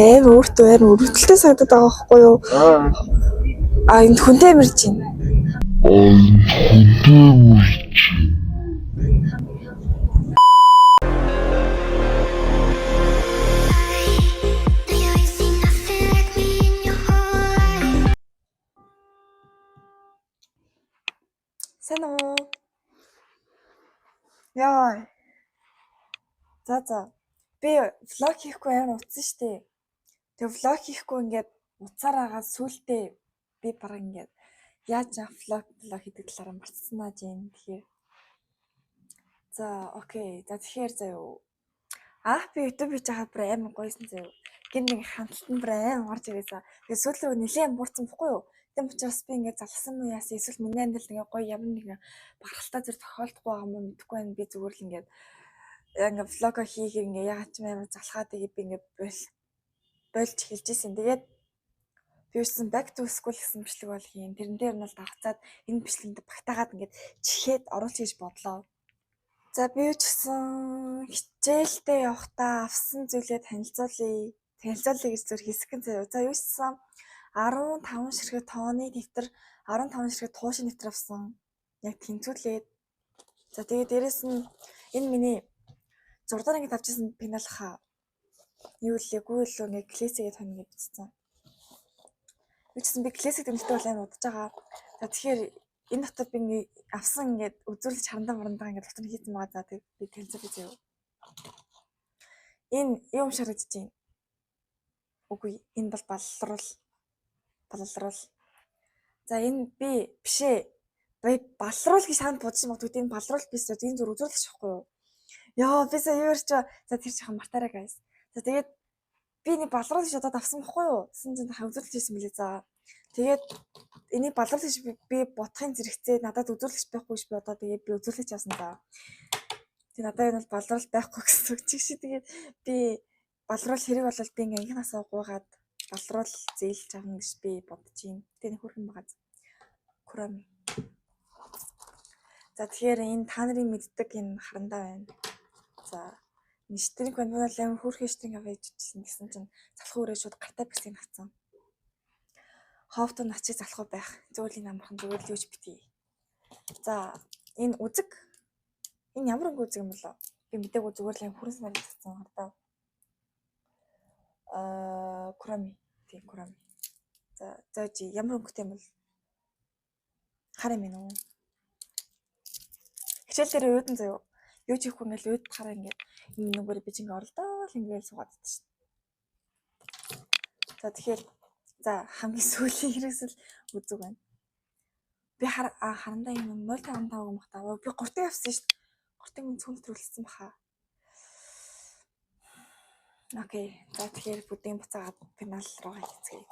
Өөртөө амар өрөвдөлтэй санагдаад байгаа байхгүй юу? Энд хүнтэй мэрж байна. Сайн уу? Яа. За. Би влог хийхгүй амар утсан штэ. Тэгээ влог хийхгүй ингээд уцаар агаад сүултээ би бараг ингээд яаж влог хийдэг талаараа марцсанаа жин. Тэгэхээр за окей. За тэгэхээр заяа. Би YouTube хийж байгаа бүр амар гоёсэн заяа. Гин нэг хамталтан бүр амар орж ирээсаа. Тэгээ сүүлрээ нэлээд буурсан бохгүй юу? Тэм учраас би ингээд залхсан уу яасан эсвэл миний амьдрал ингээд гоё ямар нэгэн бархалтай зэрэг тохиолдохгүй байгаа юм мэдгүй байна. Би зүгээр л ингээд влого хийхээр ингээд ягаад ч амар залхаад тэгээд би ингээд болж эхэлж ирсэн. Тэгээд би юусэн back to school гэсэн бичлэг бол хийн. Тэрэн дээр нь бол давцаад энэ бичлэгэнд багтаагаад ингээд чихээд оруулах гэж бодлоо. За би ч гэсэн хичээлдээ явахдаа авсан зүйлээ танилцуулъя гэж зөв хэсгэн заяа. За юу ч гэсэн 15 ширхэг тооны дэвтэр, 15 ширхэг туушин дэвтэр авсан. Яг тэнцвүүлээд. За тэгээд дээрэс нь энэ миний 6 дахь ангид авчихсан пеналха. Юу лээгүй л ингээ классикэд хоног бичсэн. Юу ч гэсэн би классик тэмдэлтэй бол амар удаж байгаа. За тэгэхээр энэ дотор би ингээ авсан ингээд үзүүлж харандан марандаа ингээд дотор хийсэн байгаа. За би танилцуулъя заяа. Энэ юм шаргаж чинь. Үгүй энэ бол баллруул. За энэ би бишээ. Би баллруул гэж санд бодож магадгүй энэ баллруул биш үү? Энэ зүр үзүүлэгч байхгүй юу? Яа би сая юу ярьж байгаа. За тэр чихэн мартаарай guys. За тэгээд би нэг баллруул гэж одоо авсан байхгүй юу? Тэсэн чинь үзүүлэлт хийсэн мөлий за. Тэгээд энийг баллруул гэж би бодохын зэрэгцээ надад үзүүлэгч байхгүй ш би одоо тэгээд би үзүүлэгч авсан за. Тэгээд надад энэ бол баллруул байхгүй гэсэн үг чи. Тэгээд би баллруул хэрэг болол би ингээ анханасаа гуугаад баллруул зээлж авна гэж би бодож байна. Тэгээ нэг хөрхэн байгаа. Курами. За тэгэхээр энэ та нарын мэддэг энэ харандаа байна. За нэштринг байна бол амар хөөрхөн нэштринг аваад ичсэн гэсэн чинь залхуу өрөө шууд гартаа бэрсийг авсан. Ховтон начиг залхуу байх. Зөөлийг амархан зүгээр л юуч битгий. За энэ үзэг. Энэ ямар өнгө үзэг юм болоо? Би мэдээгүй зүгээр л хөрөн санаад татсан хардаа. Курами. Тийм курами. За жи ямар өнгөтэй юм бол хараа минь үү. Хичээл дээр уудан заяа. Юу ч ихгүй ингээл ууд хараа ингээд энэ нүгээр би чинь оролдоо л ингээд суугаад идэж шин. За тэгэхээр за хамгийн сүүлийн хэрэгсэл үзэг байна. Би харандаа юм 0.5 гом бахтаа. Би 3-ыг авсан шин. 3-ыг минь цөмтрүүлсэн баха. Окей. За тэгэхээр бүдгийн буцаагаад финал руу хийцгээе.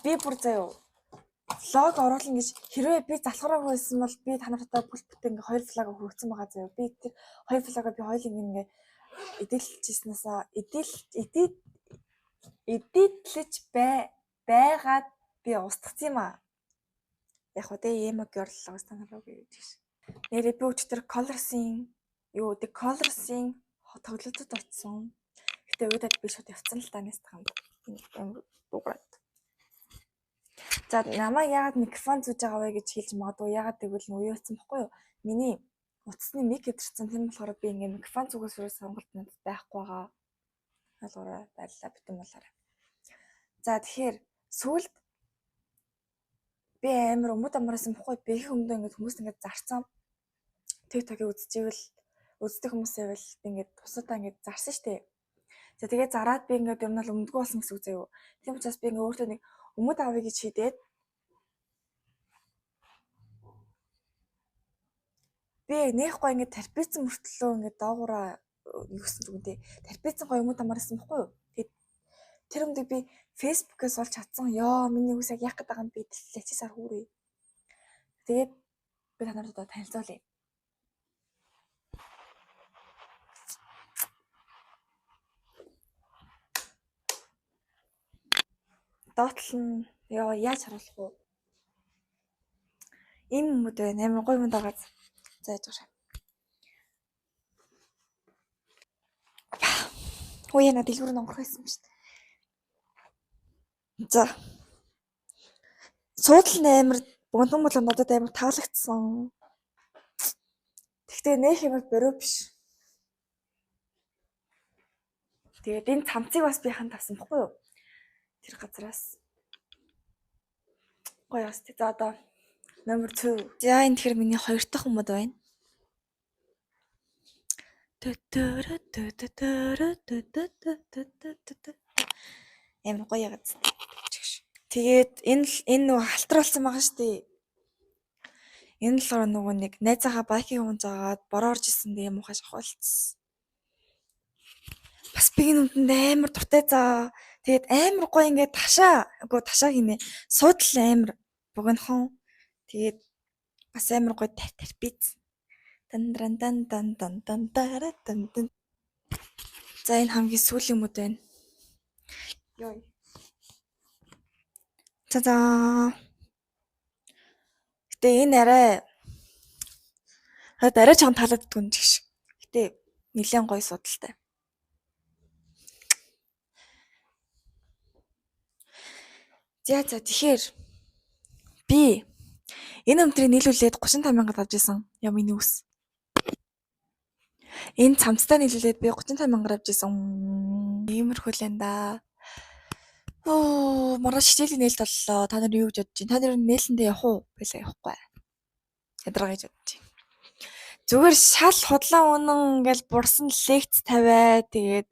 Би бүр заяа влог оруулна гэж хэрвээ би залхуураагүй байсан бол би та нартай бүлбүтээ ингээ 2 влог хүргэсэн байгаа заяа. Би тэр 2 влогоо би хоёулыг ингээ эдэлжсэнээсаа эдитлэж байгаад би устгацсан юм аа. Яг уу дээ эмэг ёрлоо та нараа гэж. Нэрээ би өчтөр colors-ийн тоглолтод очсон. Гэтэ өөдөө би шууд явцсан л танаас тахам. Энэ дуурайд. За намаа яагаад микрофон зүүж байгаа вэ гэж хэлж магадгүй яагаад гэвэл нөө юу болсон бэхгүй юу? Миний утасны мик өдөрцөн тийм болохоор би ингээ микрофон зүгээс өрөө сонголт надад байхгүй байгаа. Ойлгоорой байлаа битэн болоорой. За тэгэхээр сүүлд би амар өмд амраас бэхгүй би их өмдөө ингээ хүмүүс ингээ зарцсан. TikTok-ийг үздэг хүмүүсээ бол би ингээ тусуудаа ингээ зарсан штэ. За тэгээд зараад би ингээ ер нь л өмдгөө болсон гэсэн үг заяа. Тийм учраас би ингээ өөртөө нэг өмд авъя гэж хийдээд би нэх гоо ингээ тарпицсан мөртлөө ингээ доогуура юу гэсэн ч үгтэй тарпицсан гоо өмд амаарсан байхгүй юу? Тэгээд тэр өмдөг би фэйсбүүкээс олж чадсан. Ёо миний үс яг яах гээд байгаа юм би дэлгэцээр хүрээ. Тэгээд би та нарт одоо танилцуулъя. Доотлол нь ёо яаж харуулах вэ? Энэ өмд байна. Амар гоё юмд байгаа. За яаж гараа. Өө яна дэлгүүр нь онгорхон байсан юм шүү дээ. За, суудлын амар бунтан болон надад амар таалагдсан. Гэхдээ нэх юм бороо биш. Тэгээд энэ цамцыг бас би ханд авсан баггүй юу? Тэр газраас. Гоё яс. За одоо номер 2. За энэ тэгэхээр миний 2 дахь хүмүүс байна. Амар гоё ягац. Тэгээд энэ нөгөө халтар болсон байгаа шүү дээ. Энэ л нөгөө нэг найзаагаа байкийн хүн заагаад бороо орж исэн дээ муухай шахуулцсан. Бас би энэ үндэнд амар дуртай заа. Тэгээд амар гоё ингээд ташаа гинэ. Суудлал амар богинохон. Тэгээд бас амар гоё тарпиц. Дан. За энэ хамгийн сүүлийн мод байна. Йой. За. Гэтэ энэ арай чам таалагддаг юм шиг. Гэтэ нэлээд гоё судалтай. За тэгэхээр би энэ өмтрийг нийлүүлээд 35,000 авч исэн. Яа миний үс. Энэ цамцтай нийлүүлээд би 35,000 авч исэн. Иймэрхүү л энэ да. Маргааш хичээлийн нээлт боллоо. Та нар юу гэж бодож байна? Та нар нээлтэндээ явах уу? Байлаа явахгүй. Ядраа гэж бодож байна. Зүгээр шал худлаа унан ингээл бурсан лекц тавиад тэгээд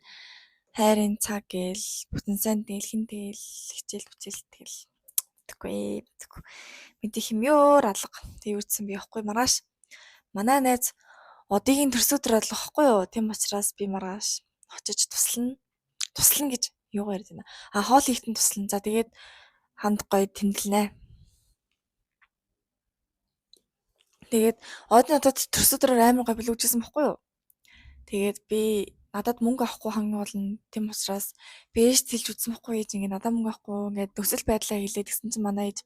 хайрын цаг гээл бүтэн сайн дэлгэн тэгэл хичээл тэгэл тэггүй. Мэдих юм ёор алга. Тэг үүссэн би явахгүй маргааш. Манай найз одыгийн төрсөдөр алгахгүй юу? Тэм учраас би маргааш очиж туслана гэж юугаар ярьж байна. Хоол хийхтэн туслана. За тэгээд ханд гоё тэмдэглэнэ. Тэгээд надад төрсөдрөөр амар гоё билүүжсэн баггүй юу? Тэгээд би надад мөнгө авахгүй хангин болно. Тэм учраас би ээж тэлж үзсэн баггүй ээж ингээд надад мөнгө авахгүй ингээд төсөл байдлаа хэлээд гэсэн чинь манай ээж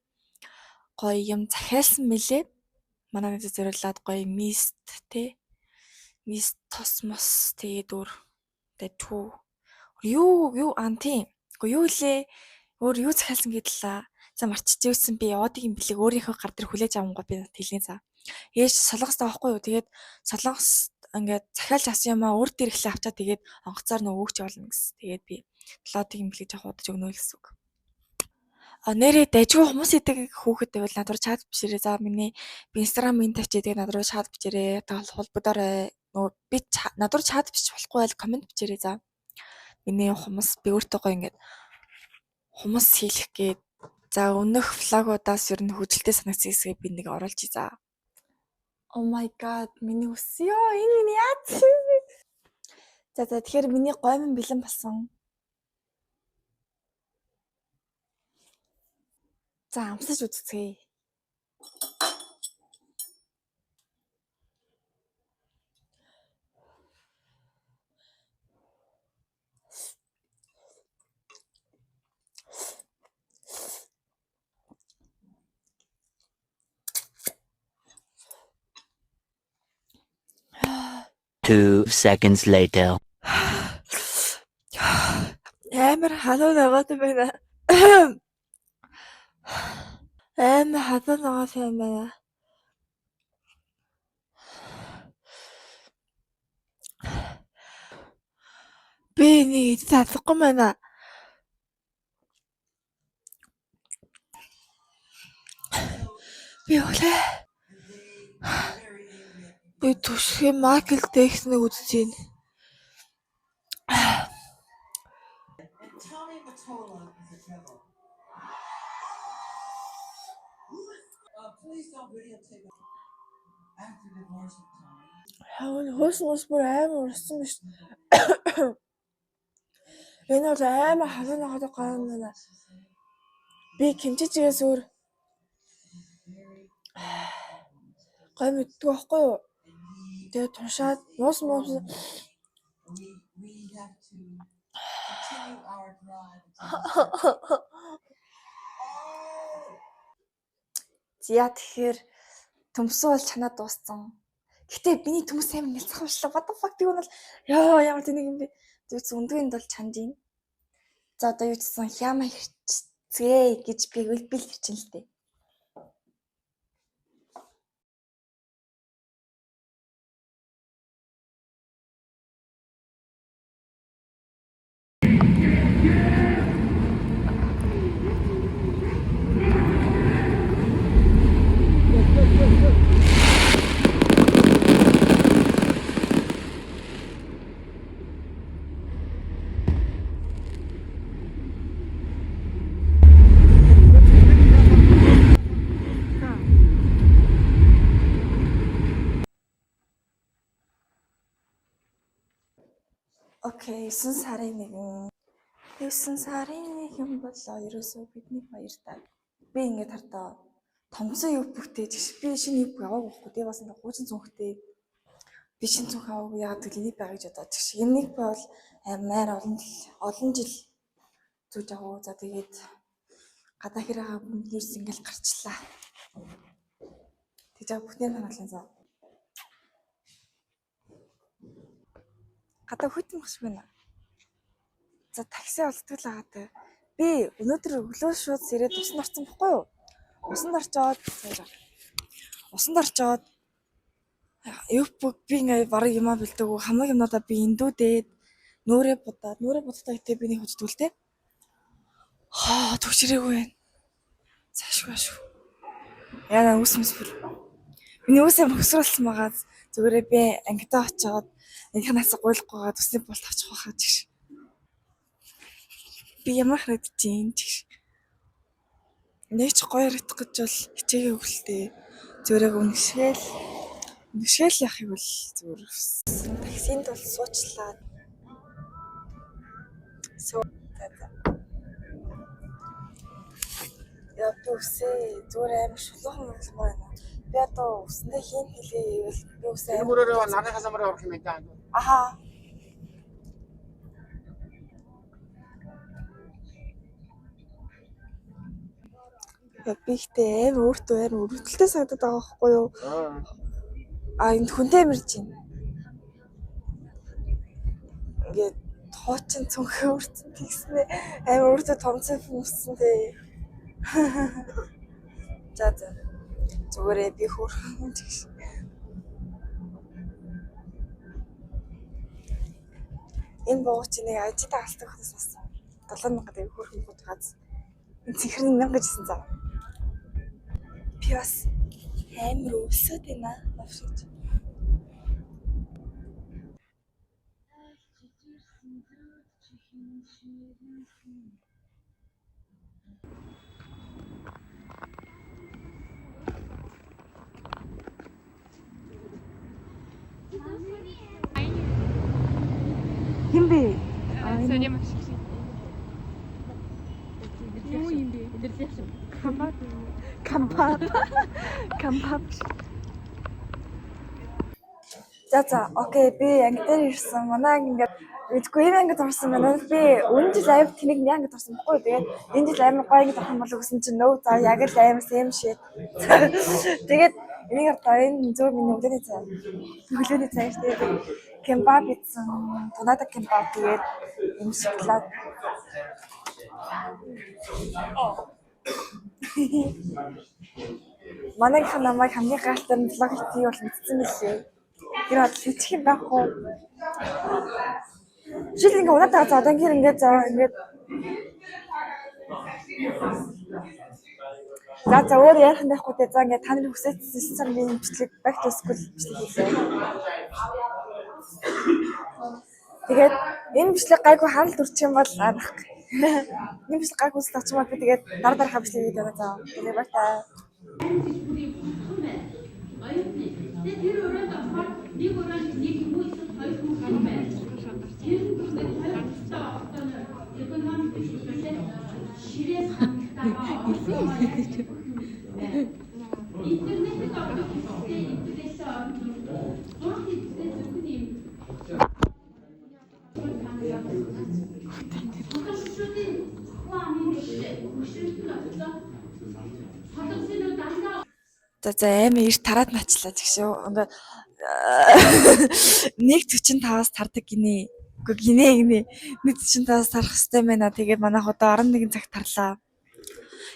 гоё юм захиалсан мэлээ. Манай найз зориулаад гоё мист тосмос тэгээд тэтгүү юу антин. Уу юу лээ? Өөр юу захиалсан гэдэлээ. За марччихсэн би одгийн бэлэг өөрийнхөө гар дээр хүлээж авангуй би хэлний за. Ээж солонгос таахгүй юу? Тэгээд солонгос ингээд захиалж авсан юмаа өөр дээр ихлэ авчаа тэгээд онгоцоор нөгөө өгч явуулна гэсэн. Тэгээд би лодгийн бэлэг жоох удаж өгнө л гэсэн үг. Нэрээ дайжгүй хүмүүс идэг хүүхэд байвал над руу чат бичээрэй. За миний би инстаграм ин тавьчих тэгээд над руу чат бичээрэй. Тэгэл холбогдоорой. Нөгөө би над руу чат бичиж болохгүй байл комент бичээрэй за. Миний хүмүүс би өөртөө гоё ингээд хүмүүс хийх гээд за өнөх влогуудаас ер нь хөжилтэй санагдсан хэсгийг би нэг оруулж за. Oh my god миний үс ёо энэ миний яац. За тэгэхээр миний гомн бэлэн болсон. За амсаж үзцгээе. Two seconds later. Амар халуун байгаад байна. Амар халуун байгаа юм байна. Би нэг цацахгүй байна. Би өглөө би түшхээ Майкл Джексоныг үзчихээн. Хөөс бүр амар урсан биш. Энэ бол амар халуун байгаад байгаа юм байна. Би кимчижгээс өөр гой мэддэг байхгүй юу? Тэгээд туншаад муус За тэгэхээр төмсөн бол чанаа дууссан. Гэтэ миний төмс амар нэлцэх юмшлаа. What the fuck би бол ёо ямар тэнэг юм бэ? Зүс өндгөнд бол чанжийн. За одоо юу гэсэн хяма хэрцгээ гэж би л хэлчихэн л дээ. Окей, 9 сарын 1 болоо ерөөсөө бидний баяртай. Би ингээд хардаа томцоо юу бүхтэй гэж би шинэ юу яваагүй байхгүй. Тэгээ бас ингээд гуйжин цүнхтэй. Би шинэ цүнх аваагүй яагаад гэвэл энийг байгаа гэж бодоод гэж. Энийг бол амар олон жил зүүж аваа. За тэгээд гадаа хэрэг бүмнээс ингээд гарчлаа. Тэгж бүхний ханалын зав. Гадаа хүйтэн багш байна. За такси олддог л агаатай. Би өнөөдөр өглөө шууд сэрээд усанд орсон байхгүй юу? Усанд орчоод юу би ингээ барыг юмаа бэлдэг. Хамаг юмнуудаа би эндүүдээд нүүрээ будаа гэтээ би нэг хөдөлгөл те. Төвчрээгүй байна. Цаашгүй. Яна үсмэс бүр. Миний үсээ хөсрүүлсэн байгаа. Зүгээрээ би ангидаа очоод энэхнээс гуйлахгүйгаа төсний болт авчих байхаа гэж. Би ямар харагдаж юм гэж. Нэг ч гоё харагдах гэж бол хичээгээ өглөлтэй. Зүгээрээ үнэшгээл яахыг бол зүгээр таксинд бол суучлаад. Яа би үсээ зүгээр амар шулуухан байна. Би одоо үсэндээ хийн хэлээ ивэл би үсээ Мөрөөрөө нарийнхаа самраа орох юм даа. Аха. Би ихтэй амар өөртөө амар өрөвдөлтэй санагдаад байгаа байхгүй юу? Энд хүнтэй мэрж байна. Ингээд хоочин цүнхээ өрцөн тэгснэ амар өөртөө томцоо хүмүүстэй. За. Зүгээрээ би хөөрхөн гэж. Энэ бууч нэг ажид алстах хүмүүс болсон. 7000 төгрөг хөөрхөн гот газ. Энэ цэхэр 1000 гэжсэн зав. Би бас амар өлсөд байна. Авшиж. Хин бэ? Соня машин. Юу юм бэ? Кампап. За, окей, би анги дээр ирсэн. Манай анги ингээд үгүй энэ ангид орсон байна. Би өмнө жил аяг тэнийг нэг ангид орсон байхгүй. Тэгээд энэ жил амар гоё ангид орох юм болов гэсэн чинь нөө за яг л амар сэм шít. Тэгээд энийг одоо энэ зөв миний өглөөний цай шүү дээ. Кембаб ийсэн. Тонада кембаб тэгээд юм шоколад. Манайхан намайг хамгийн гайхалтай влог хийх бол мэдсэн мэлээ. Тэр бол хийчих юм байхгүй. Жил ингээ унаад байгаа за одоо ингээд за өөр ярих юм байхгүй те. За ингээ та нарын хүсэжсэн сарын бичлэг back to school бичлэг хийлээ. Тэгээд энэ бичлэг гайгүй ханал төрчих юм бол анах. Энэ бичлэг гайгүй үсэлт очих юм бол би тэгээд дараагийн бичлэг хийх гэдэг за. Тэгээд баяртай. Тэр өрөөнд орохоор нэг өрөөнд нэг юм уу эсвэл хоёр хүн гарсан байна. Тэр бүхэн хоёртаа октооноор экономик бишүүдээ ширээс хангалттай интернет ордог үстэй интернетээс ордог. Зурх хийхдээ зөвхөн юм. Хөшөөдийн планы нэгтэй хөшөөдөл очлоо. Хотосны дандаа За амар ирт тараад начлаа гэж шүү. Ингээ 1:45-аас тардаг гинэ. Гинэ. Нэг чинь таас тарах хэвтэй байна. Тэгээд манайх одоо 11 цагт тарлаа.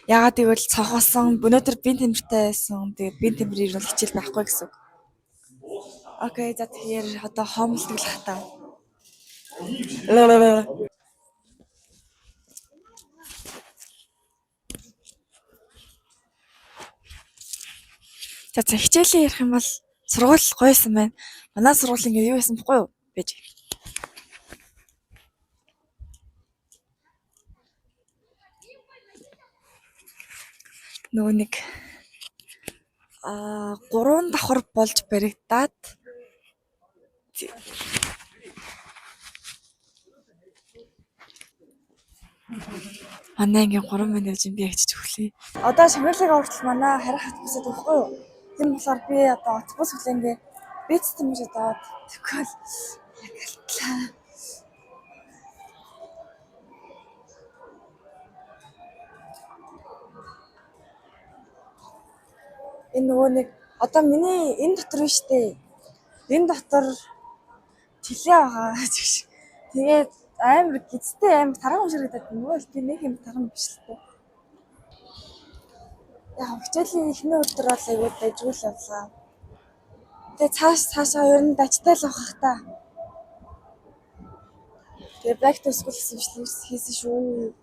Ягаад гэвэл цогоосон өнөөдөр бие тамиртай байсан. Тэгээд бие тамир ирвэл хичээл байхгүй гэсэн үг. Окей, за тэгэхээр одоо хоомлдог та. За хичээлээ ярих юм бол сургууль гоёсэн байна. Манай сургууль ингээ юу байсан бэ юу? Бэж. Нөгөө нэг 3 давхар болж баригдаад манай ингийн 3 минут явж би ягчиж өглөө. Одоо шагналыг хүртэл манай харих хат бисэд өгөхгүй юу? Тийм болохоор би одоо отбус хүлэнгээ бицсэн юм шиг даад тэгвэл яг алтлаа. Энэ нөгөө нэг одоо миний энэ дотор биш үү? Энэ дотор тэлээ байгаа гэж. Тэгээд амар гизтэй амар тархан ширэгдэт нөгөө би нэг юм тархан биш л дээ. Яг хичээлийн эхний өдөр бол аягүй дайжгүй л явлаа. Тэгээ цаашаа ер нь дажтай л авах та. Тэгээ back to school хийсэн шүү.